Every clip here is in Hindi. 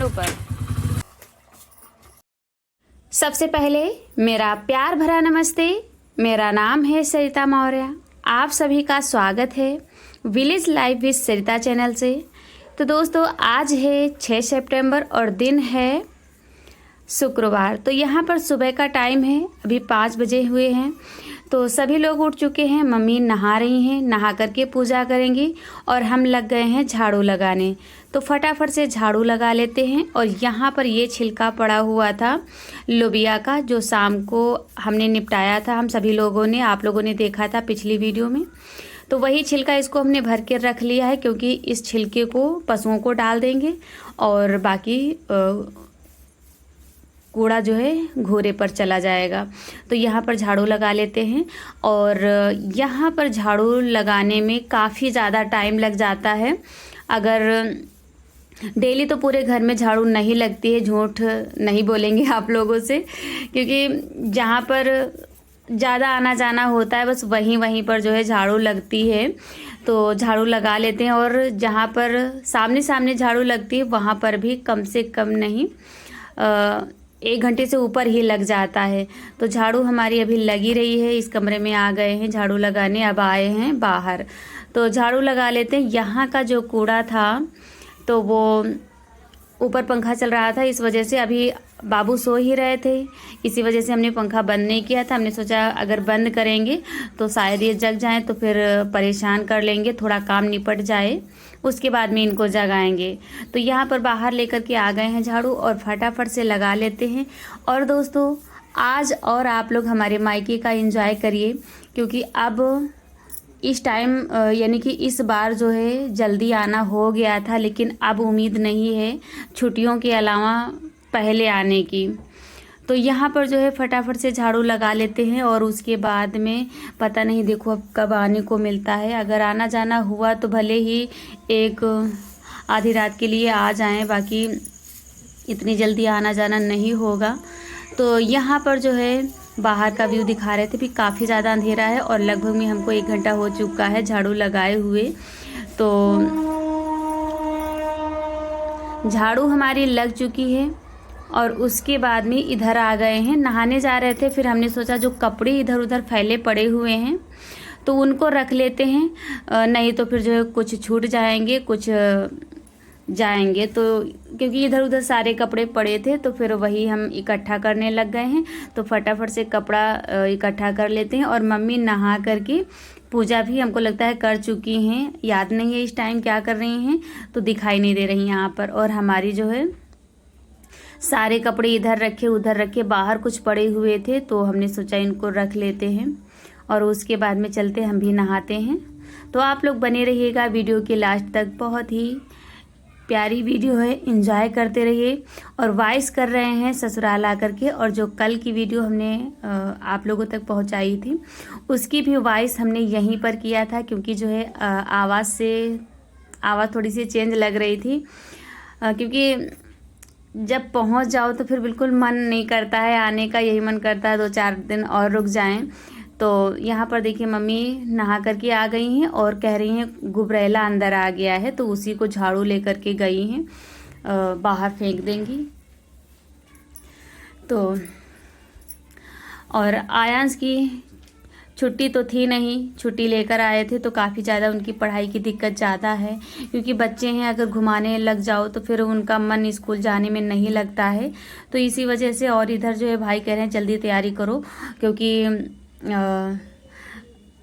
स्टैंड ऊपर। सबसे पहले मेरा प्यार भरा नमस्ते। मेरा नाम है सरिता मौर्य। आप सभी का स्वागत है village life with Sarita channel से। तो दोस्तों, आज है 6 सितंबर और दिन है शुक्रवार। तो यहाँ पर सुबह का टाइम है, अभी 5 बजे हुए हैं। तो सभी लोग उठ चुके हैं। मम्मी नहा रही हैं, नहा करके पूजा करेंगी और हम लग गए हैं झाड़ू लगाने। तो फटाफट से झाड़ू लगा लेते हैं। और यहाँ पर ये छिलका पड़ा हुआ था लोबिया का, जो शाम को हमने निपटाया था हम सभी लोगों ने, आप लोगों ने देखा था पिछली वीडियो में। तो वही छिलका इसको हमने भर के रख लिया है, क्योंकि इस छिलके को पशुओं को डाल देंगे और बाकी कूड़ा जो है घोड़े पर चला जाएगा। तो यहाँ पर झाड़ू लगा लेते हैं। और यहाँ पर झाड़ू लगाने में काफ़ी ज़्यादा टाइम लग जाता है। अगर डेली तो पूरे घर में झाड़ू नहीं लगती है, झूठ नहीं बोलेंगे आप लोगों से, क्योंकि जहाँ पर ज़्यादा आना जाना होता है बस वहीं पर जो है झाड़ू लगती है। तो झाड़ू लगा लेते हैं। और जहाँ पर सामने सामने झाड़ू लगती है वहाँ पर भी कम से कम नहीं 1 घंटे से ऊपर ही लग जाता है। तो झाड़ू हमारी अभी लगी रही है। इस कमरे में आ गए हैं झाड़ू लगाने, अब आए हैं बाहर। तो झाड़ू लगा लेते हैं। यहाँ का जो कूड़ा था तो वो ऊपर पंखा चल रहा था, इस वजह से अभी बाबू सो ही रहे थे, इसी वजह से हमने पंखा बंद नहीं किया था। हमने सोचा अगर बंद करेंगे तो शायद ये जग जाएं, तो फिर परेशान कर लेंगे, थोड़ा काम निपट जाए उसके बाद में इनको जगाएंगे। तो यहाँ पर बाहर लेकर के आ गए हैं झाड़ू और फटाफट से लगा लेते हैं। और दोस्तों, आज और आप लोग हमारे मायके का एंजॉय करिए, क्योंकि अब इस टाइम यानी कि इस बार जो है जल्दी आना हो गया था, लेकिन अब उम्मीद नहीं है छुट्टियों के अलावा पहले आने की। तो यहाँ पर जो है फटाफट से झाड़ू लगा लेते हैं। और उसके बाद में पता नहीं, देखो अब कब आने को मिलता है। अगर आना जाना हुआ तो भले ही एक आधी रात के लिए आ जाएं, बाकी इतनी जल्दी आना जाना नहीं होगा। तो यहाँ पर जो है बाहर का व्यू दिखा रहे थे, भी काफ़ी ज़्यादा अंधेरा है और लगभग में हमको 1 घंटा हो चुका है झाड़ू लगाए हुए। तो झाड़ू हमारी लग चुकी है। और उसके बाद में इधर आ गए हैं, नहाने जा रहे थे। फिर हमने सोचा जो कपड़े इधर उधर फैले पड़े हुए हैं तो उनको रख लेते हैं, नहीं तो फिर जो है कुछ छूट जाएंगे, कुछ जाएंगे। तो क्योंकि इधर उधर सारे कपड़े पड़े थे तो फिर वही हम इकट्ठा करने लग गए हैं। तो फटाफट से कपड़ा इकट्ठा कर लेते हैं। और मम्मी नहा करके पूजा भी हमको लगता है कर चुकी हैं, याद नहीं है इस टाइम क्या कर रही हैं, तो दिखाई नहीं दे रही यहाँ पर। और हमारी जो है सारे कपड़े इधर रखे उधर रखे, बाहर कुछ पड़े हुए थे तो हमने सोचा इनको रख लेते हैं और उसके बाद में चलते हम भी नहाते हैं। तो आप लोग बने रहिएगा वीडियो के लास्ट तक, बहुत ही प्यारी वीडियो है, एंजॉय करते रहिए। और वॉइस कर रहे हैं ससुराल आकर के, और जो कल की वीडियो हमने आप लोगों तक पहुंचाई थी उसकी भी वॉइस हमने यहीं पर किया था, क्योंकि जो है आवाज़ थोड़ी सी चेंज लग रही थी, क्योंकि जब पहुंच जाओ तो फिर बिल्कुल मन नहीं करता है आने का, यही मन करता है 2-4 दिन और रुक जाएं। तो यहाँ पर देखिए मम्मी नहा करके आ गई हैं और कह रही हैं गुबरैला अंदर आ गया है, तो उसी को झाड़ू लेकर के गई हैं, बाहर फेंक देंगी। तो और आयांश की छुट्टी तो थी नहीं, छुट्टी लेकर आए थे तो काफ़ी ज़्यादा उनकी पढ़ाई की दिक्कत ज़्यादा है, क्योंकि बच्चे हैं, अगर घुमाने लग जाओ तो फिर उनका मन स्कूल जाने में नहीं लगता है। तो इसी वजह से, और इधर जो है भाई कह रहे हैं जल्दी तैयारी करो, क्योंकि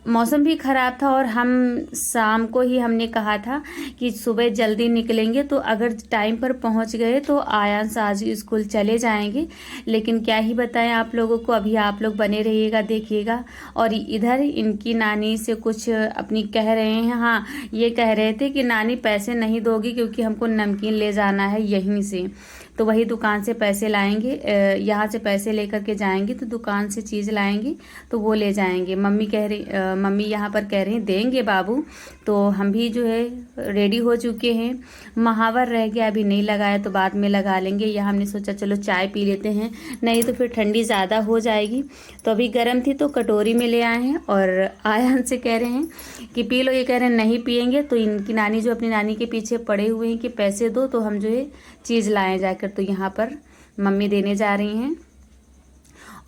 मौसम भी ख़राब था। और हम शाम को ही हमने कहा था कि सुबह जल्दी निकलेंगे, तो अगर टाइम पर पहुंच गए तो आयांश आज स्कूल चले जाएंगे। लेकिन क्या ही बताएं आप लोगों को, अभी आप लोग बने रहिएगा, देखिएगा। और इधर इनकी नानी से कुछ अपनी कह रहे हैं। हाँ, ये कह रहे थे कि नानी पैसे नहीं दोगी क्योंकि हमको नमकीन ले जाना है यहीं से। तो वही दुकान से पैसे लाएंगे, यहाँ से पैसे लेकर के जाएंगे तो दुकान से चीज़ लाएंगे तो वो ले जाएंगे। मम्मी यहाँ पर कह रही हैं देंगे बाबू। तो हम भी जो है रेडी हो चुके हैं। महावर रह गया, अभी नहीं लगाया तो बाद में लगा लेंगे। यहाँ हमने सोचा चलो चाय पी लेते हैं, नहीं तो फिर ठंडी ज़्यादा हो जाएगी। तो अभी गर्म थी तो कटोरी में ले आए हैं और आयन से कह रहे हैं कि पी लो। ये कह रहे हैं नहीं पियेंगे। तो इनकी नानी जो अपनी नानी के पीछे पड़े हुए हैं कि पैसे दो तो हम जो है चीज़ लाएं जाकर। तो यहाँ पर मम्मी देने जा रही हैं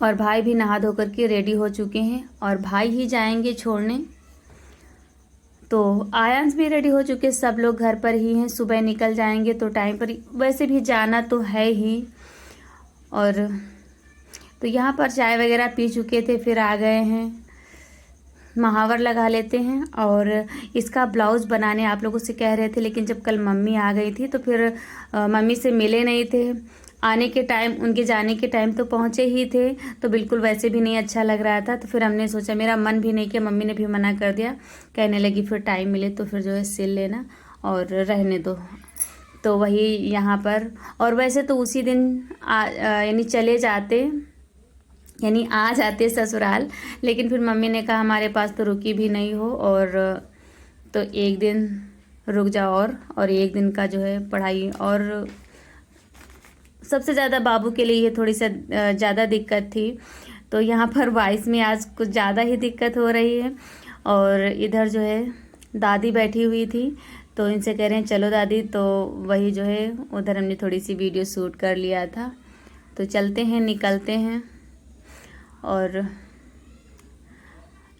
और भाई भी नहा धो करके रेडी हो चुके हैं और भाई ही जाएंगे छोड़ने। तो आयांश भी रेडी हो चुके, सब लोग घर पर ही हैं। सुबह निकल जाएंगे तो टाइम पर वैसे भी जाना तो है ही। और तो यहाँ पर चाय वगैरह पी चुके थे, फिर आ गए हैं। महावर लगा लेते हैं और इसका ब्लाउज़ बनाने आप लोगों से कह रहे थे, लेकिन जब कल मम्मी आ गई थी तो फिर मम्मी से मिले नहीं थे। आने के टाइम, उनके जाने के टाइम तो पहुँचे ही थे, तो बिल्कुल वैसे भी नहीं अच्छा लग रहा था। तो फिर हमने सोचा, मेरा मन भी नहीं किया, मम्मी ने भी मना कर दिया, कहने लगी फिर टाइम मिले तो फिर जो है सिल लेना और रहने दो। तो वही यहाँ पर, और वैसे तो उसी दिन यानी चले जाते, यानी आ जाते ससुराल, लेकिन फिर मम्मी ने कहा हमारे पास तो रुकी भी नहीं हो, और तो एक दिन रुक जाओ और एक दिन का जो है पढ़ाई। और सबसे ज़्यादा बाबू के लिए ये थोड़ी सी ज़्यादा दिक्कत थी। तो यहाँ पर वॉइस में आज कुछ ज़्यादा ही दिक्कत हो रही है। और इधर जो है दादी बैठी हुई थी, तो इनसे कह रहे हैं चलो दादी। तो वही जो है उधर हमने थोड़ी सी वीडियो शूट कर लिया था। तो चलते हैं, निकलते हैं। और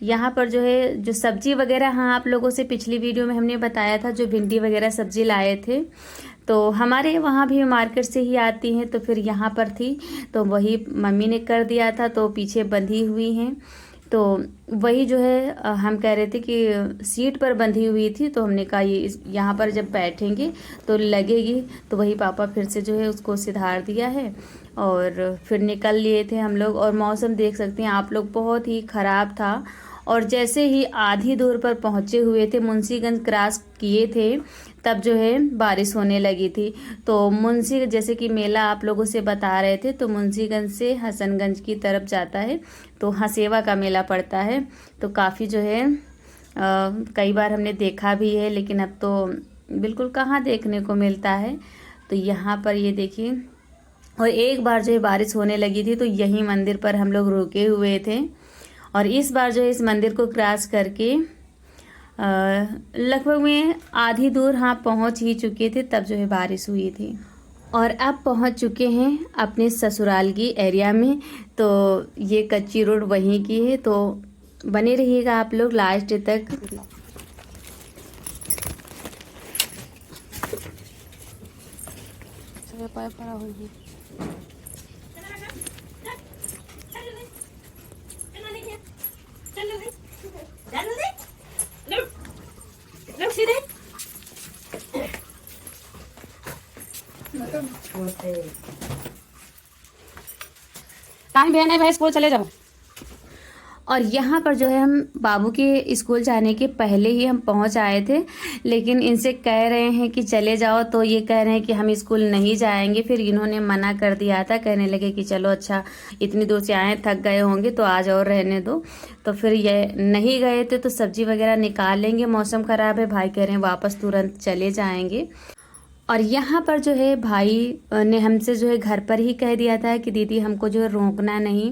यहाँ पर जो है जो सब्जी वगैरह, हाँ आप लोगों से पिछली वीडियो में हमने बताया था जो भिंडी वगैरह सब्जी लाए थे, तो हमारे वहाँ भी मार्केट से ही आती हैं। तो फिर यहाँ पर थी तो वही मम्मी ने कर दिया था, तो पीछे बंधी हुई हैं। तो वही जो है हम कह रहे थे कि सीट पर बंधी हुई थी, तो हमने कहा ये यहाँ पर जब बैठेंगे तो लगेगी। तो वही पापा फिर से जो है उसको सिधार दिया है और फिर निकल लिए थे हम लोग। और मौसम देख सकते हैं आप लोग, बहुत ही ख़राब था। और जैसे ही आधी दूर पर पहुँचे हुए थे, मुंशीगंज क्रॉस किए थे, तब जो है बारिश होने लगी थी। तो मुंशी, जैसे कि मेला आप लोगों से बता रहे थे, तो मुंशीगंज से हसनगंज की तरफ जाता है, तो हसेवा का मेला पड़ता है। तो काफ़ी जो है कई बार हमने देखा भी है, लेकिन अब तो बिल्कुल कहाँ देखने को मिलता है। तो यहाँ पर ये देखिए, और एक बार जो है बारिश होने लगी थी तो यही मंदिर पर हम लोग रुके हुए थे। और इस बार जो है इस मंदिर को क्रॉस करके लगभग में आधी दूर हाँ पहुंच ही चुके थे, तब जो है बारिश हुई थी। और अब पहुंच चुके हैं अपने ससुराल की एरिया में। तो ये कच्ची रोड वहीं की है, तो बने रहिएगा आप लोग लास्ट तक। टाइम बहन है भाई, स्कूल चले जाओ। और यहाँ पर जो है हम बाबू के स्कूल जाने के पहले ही हम पहुँच आए थे, लेकिन इनसे कह रहे हैं कि चले जाओ, तो ये कह रहे हैं कि हम स्कूल नहीं जाएंगे। फिर इन्होंने मना कर दिया था, कहने लगे कि चलो अच्छा इतनी दूर से आए, थक गए होंगे तो आ जाओ, रहने दो। तो फिर ये नहीं गए थे। तो सब्जी वगैरह निकाल लेंगे, मौसम ख़राब है, भाई कह रहे हैं वापस तुरंत चले जाएंगे। और यहाँ पर जो है भाई ने हमसे जो है घर पर ही कह दिया था कि दीदी हमको जो है रोकना नहीं,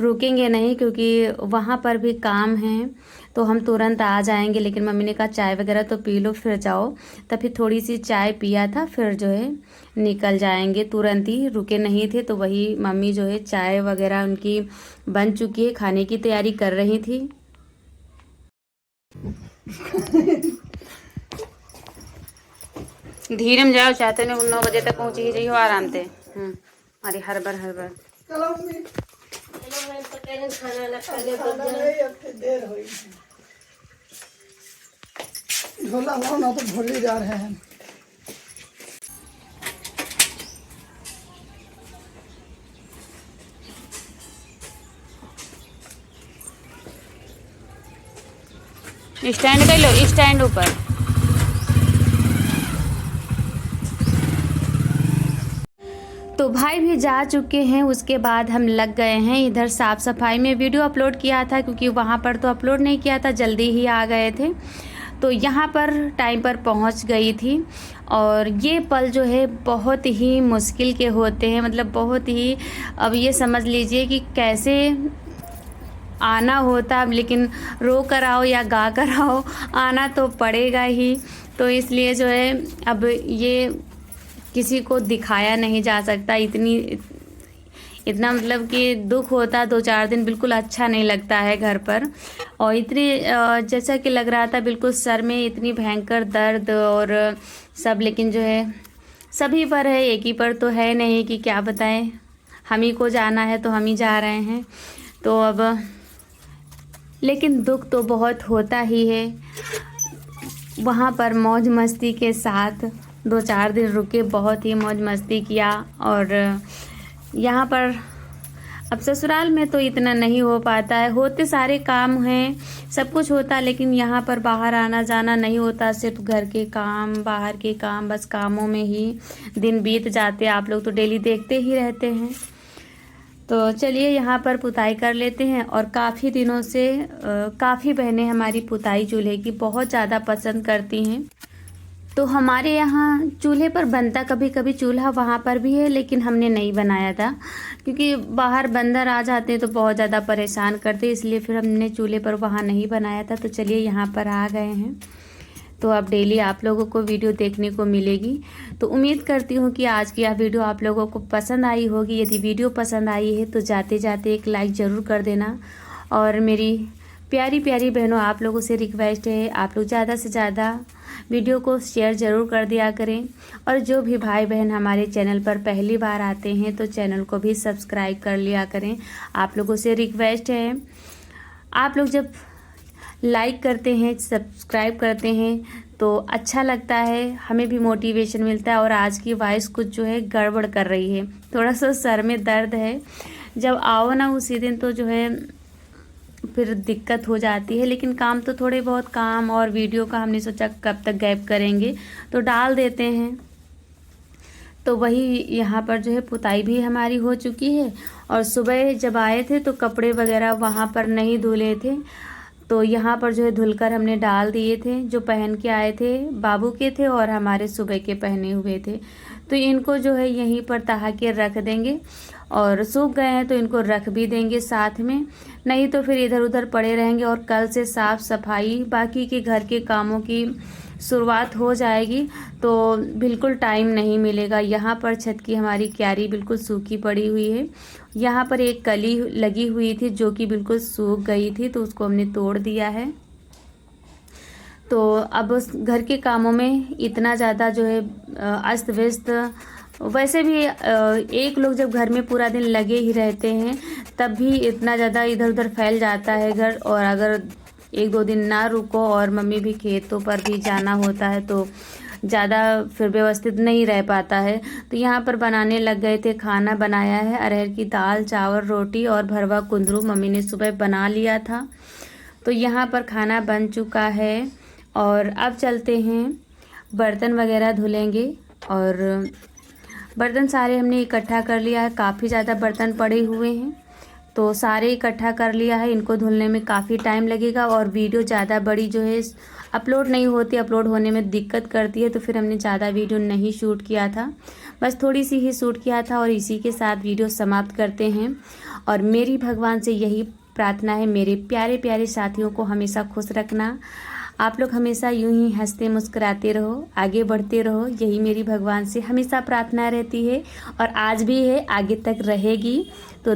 रुकेंगे नहीं, क्योंकि वहाँ पर भी काम है, तो हम तुरंत आ जाएंगे। लेकिन मम्मी ने कहा चाय वगैरह तो पी लो फिर जाओ। तब फिर थोड़ी सी चाय पिया था, फिर जो है निकल जाएंगे, तुरंत ही रुके नहीं थे। तो वही मम्मी जो है चाय वगैरह उनकी बन चुकी है, खाने की तैयारी कर रही थी। धीरे में जाओ, चाहते नहीं 9 बजे तक पहुँच ही जाइयो आराम से। अरे हर बार झोला लाओ ना, तो भूल ही जा रहे हैं। स्टैंड कर लो, स्टैंड ऊपर। भाई भी जा चुके हैं, उसके बाद हम लग गए हैं इधर साफ़ सफाई में। वीडियो अपलोड किया था क्योंकि वहाँ पर तो अपलोड नहीं किया था, जल्दी ही आ गए थे। तो यहाँ पर टाइम पर पहुँच गई थी। और ये पल जो है बहुत ही मुश्किल के होते हैं, मतलब बहुत ही, अब ये समझ लीजिए कि कैसे आना होता, लेकिन रो कर आओ या गा कर आओ, आना तो पड़ेगा ही। तो इसलिए जो है अब ये किसी को दिखाया नहीं जा सकता। इतना मतलब कि दुख होता, 2-4 दिन बिल्कुल अच्छा नहीं लगता है घर पर। और इतनी जैसा कि लग रहा था बिल्कुल सर में इतनी भयंकर दर्द और सब, लेकिन जो है सभी पर है, एक ही पर तो है नहीं कि क्या बताएं। हम ही को जाना है तो हम ही जा रहे हैं। तो अब लेकिन दुख तो बहुत होता ही है। वहाँ पर मौज मस्ती के साथ 2-4 दिन रुके, बहुत ही मौज मस्ती किया। और यहाँ पर अब ससुराल में तो इतना नहीं हो पाता है, होते सारे काम हैं, सब कुछ होता, लेकिन यहाँ पर बाहर आना जाना नहीं होता। सिर्फ घर के काम, बाहर के काम, बस कामों में ही दिन बीत जाते। आप लोग तो डेली देखते ही रहते हैं। तो चलिए यहाँ पर पुताई कर लेते हैं। और काफ़ी दिनों से काफ़ी बहनें हमारी पुताई चूल्हे की बहुत ज़्यादा पसंद करती हैं। तो हमारे यहाँ चूल्हे पर बनता, कभी कभी चूल्हा वहाँ पर भी है, लेकिन हमने नहीं बनाया था क्योंकि बाहर बंदर आ जाते हैं तो बहुत ज़्यादा परेशान करते, इसलिए फिर हमने चूल्हे पर वहाँ नहीं बनाया था। तो चलिए यहाँ पर आ गए हैं। तो अब डेली आप लोगों को वीडियो देखने को मिलेगी। तो उम्मीद करती हूँ कि आज की यह वीडियो आप लोगों को पसंद आई होगी। यदि वीडियो पसंद आई है तो जाते जाते एक लाइक ज़रूर कर देना। और मेरी प्यारी प्यारी बहनों, आप लोगों से रिक्वेस्ट है, आप लोग ज़्यादा से ज़्यादा वीडियो को शेयर ज़रूर कर दिया करें। और जो भी भाई बहन हमारे चैनल पर पहली बार आते हैं तो चैनल को भी सब्सक्राइब कर लिया करें। आप लोगों से रिक्वेस्ट है, आप लोग जब लाइक करते हैं, सब्सक्राइब करते हैं तो अच्छा लगता है, हमें भी मोटिवेशन मिलता है। और आज की वॉइस कुछ जो है गड़बड़ कर रही है, थोड़ा सा सर में दर्द है। जब आओ ना उसी दिन तो जो है फिर दिक्कत हो जाती है, लेकिन काम तो थोड़े बहुत काम और वीडियो का हमने सोचा कब तक गैप करेंगे तो डाल देते हैं। तो वही यहाँ पर जो है पुताई भी हमारी हो चुकी है। और सुबह जब आए थे तो कपड़े वगैरह वहाँ पर नहीं धुले थे, तो यहाँ पर जो है धुलकर हमने डाल दिए थे। जो पहन के आए थे बाबू के थे और हमारे सुबह के पहने हुए थे। तो इनको जो है यहीं पर तहा के रख देंगे, और सूख गए हैं तो इनको रख भी देंगे साथ में, नहीं तो फिर इधर उधर पड़े रहेंगे। और कल से साफ़ सफाई बाकी के घर के कामों की शुरुआत हो जाएगी, तो बिल्कुल टाइम नहीं मिलेगा। यहाँ पर छत की हमारी क्यारी बिल्कुल सूखी पड़ी हुई है। यहाँ पर एक कली लगी हुई थी जो कि बिल्कुल सूख गई थी, तो उसको हमने तोड़ दिया है। तो अब उस घर के कामों में इतना ज़्यादा जो है अस्त व्यस्त, वैसे भी एक लोग जब घर में पूरा दिन लगे ही रहते हैं तब भी इतना ज़्यादा इधर उधर फैल जाता है घर। और अगर 1-2 दिन ना रुको और मम्मी भी खेतों पर भी जाना होता है तो ज़्यादा फिर व्यवस्थित नहीं रह पाता है। तो यहाँ पर बनाने लग गए थे। खाना बनाया है अरहर की दाल, चावल, रोटी और भरवा कुंदरू मम्मी ने सुबह बना लिया था। तो यहाँ पर खाना बन चुका है। और अब चलते हैं, बर्तन वगैरह धुलेंगे। और बर्तन सारे हमने इकट्ठा कर लिया है, काफ़ी ज़्यादा बर्तन पड़े हुए हैं तो सारे इकट्ठा कर लिया है। इनको धुलने में काफ़ी टाइम लगेगा और वीडियो ज़्यादा बड़ी जो है अपलोड नहीं होती, अपलोड होने में दिक्कत करती है, तो फिर हमने ज़्यादा वीडियो नहीं शूट किया था, बस थोड़ी सी ही शूट किया था। और इसी के साथ वीडियो समाप्त करते हैं। और मेरी भगवान से यही प्रार्थना है, मेरे प्यारे प्यारे साथियों को हमेशा खुश रखना। आप लोग हमेशा यूं ही हंसते मुस्कुराते रहो, आगे बढ़ते रहो, यही मेरी भगवान से हमेशा प्रार्थना रहती है और आज भी है, आगे तक रहेगी। तो